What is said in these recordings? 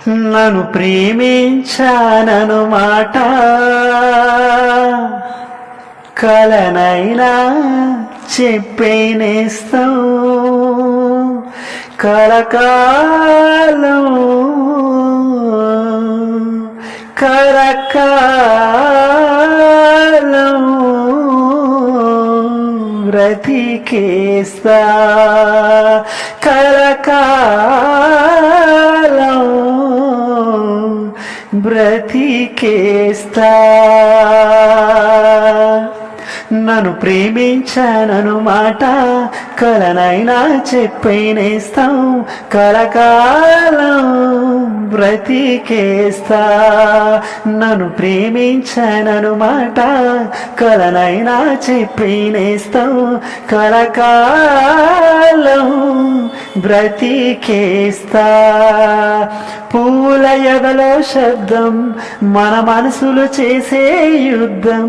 నన్ను ప్రేమించానను మాట కలనైనా చెప్పేనేస్తాం కలకాలం కలకాలం బ్రతికేస్తా కలకాలం బ్రతికేస్తా నన్ను ప్రేమించానను మాట కలనైనా చెప్పేనేస్తాం కలకాలం బ్రతికేస్తా నన్ను ప్రేమించానను మాట కలనైనా చెప్పేనేస్తాం కలకాలం బ్రతికేస్తా పూల ఎదలో శబ్దం మన మనసులు చేసే యుద్ధం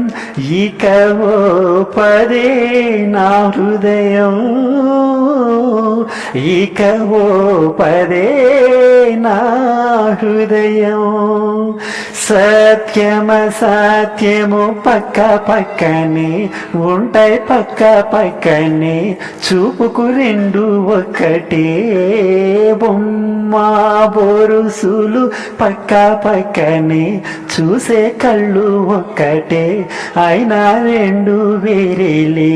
ఇక ఓ పదే నా హృదయం ఇక ఓ పదే నా హృదయం సత్యము పక్క పక్కనే ఉంటాయి పక్క పక్కనే చూపుకు రెండు ఒక్కటే బొమ్మ బొరుసులు పక్క పక్కనే చూసే కళ్ళు ఒక్కటే అయినా రెండు వేరేలే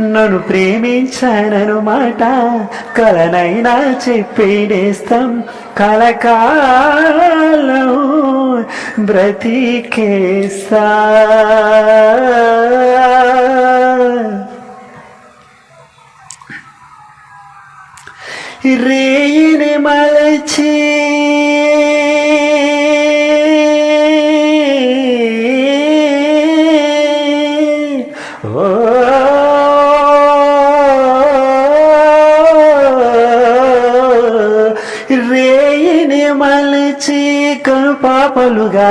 నన్ను ప్రేమించానను మాట కలనైనా చెప్పేనేస్తాం కలకాలం బ్రతికేస్తా రేయిని మలచి రేయిని మలచి కనుపాపలుగా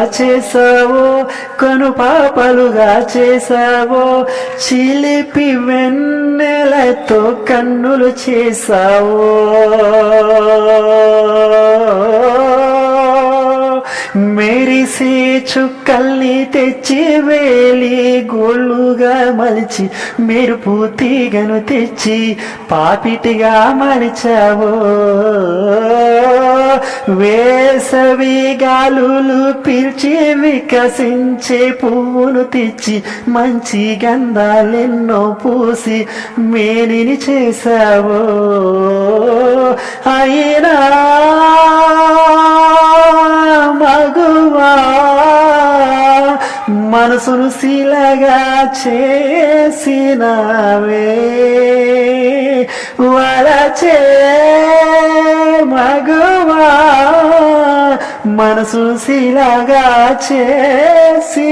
చేసావో చిలిపి వెన్నెలతో కన్నులు చేసావో మెరిసే చుక్కల్ని తెచ్చి వేలి గోళ్ళుగా మలిచి మెరుపు తీగను తెచ్చి పాపిటిగా మలిచావో వేసవి గాలులు పిలిచి వికసించే పువ్వును తెచ్చి మంచి గంధాలెన్నో పూసి మేనిని చేసావో అయినా మగువా మనసును శిలగా చేసినవే వలచే మగువా మనసు శిలగా చేసినవే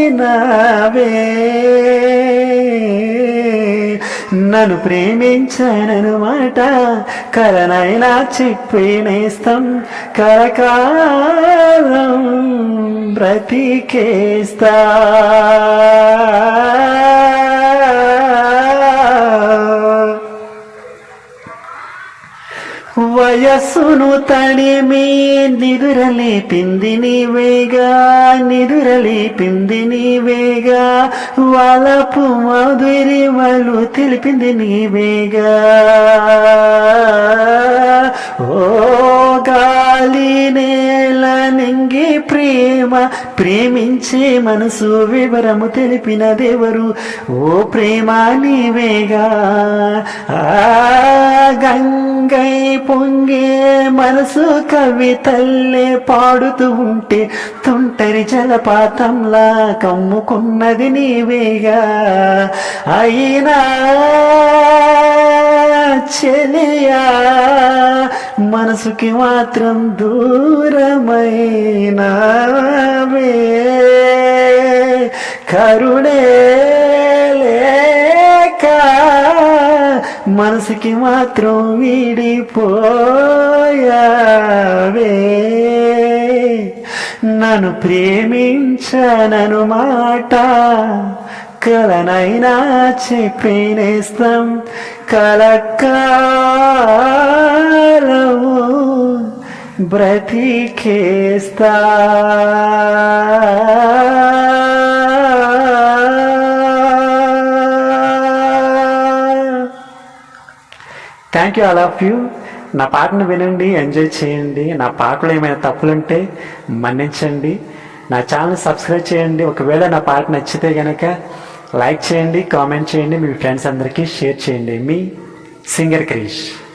నన్ను ప్రేమించానను మాట కలనైనా చెప్పేనేస్తాం కలకాలం బ్రతికేస్తా వయస్సును తడిమి నిదురలేపింది నీవేగా వలపు మధురిమలు తెలిపింది నీవేగా ఓ గాలి నేల నింగి ప్రేమించే మనసు వివరము తెలిపినదెవరు ఓ ప్రేమ నీవేగా గంగై పొంగే మనసు కవితల్లే పాడుతూ ఉంటే తుంటరి జలపాతంలా కమ్ముకున్నది నీవేగా అయినా చెలియా మనసుకి మాత్రం దూరమైనవే కరుణే లేక మనసుకి మాత్రం వీడిపోయావే నన్ను ప్రేమించనను మాట కలనైనా చెప్పేనేస్తాం కలకాలము బ్రతికేస్తా. Thank you all of you. నా పాటను వినండి, ఎంజాయ్ చేయండి. నా పాటలో ఏమైనా తప్పులుంటే మన్నించండి. నా ఛానల్ సబ్స్క్రైబ్ చేయండి. ఒకవేళ నా పాట నచ్చితే కనుక లైక్ చేయండి, కామెంట్ చేయండి, మీ ఫ్రెండ్స్ అందరికీ షేర్ చేయండి. మీ సింగర్ క్రిష్.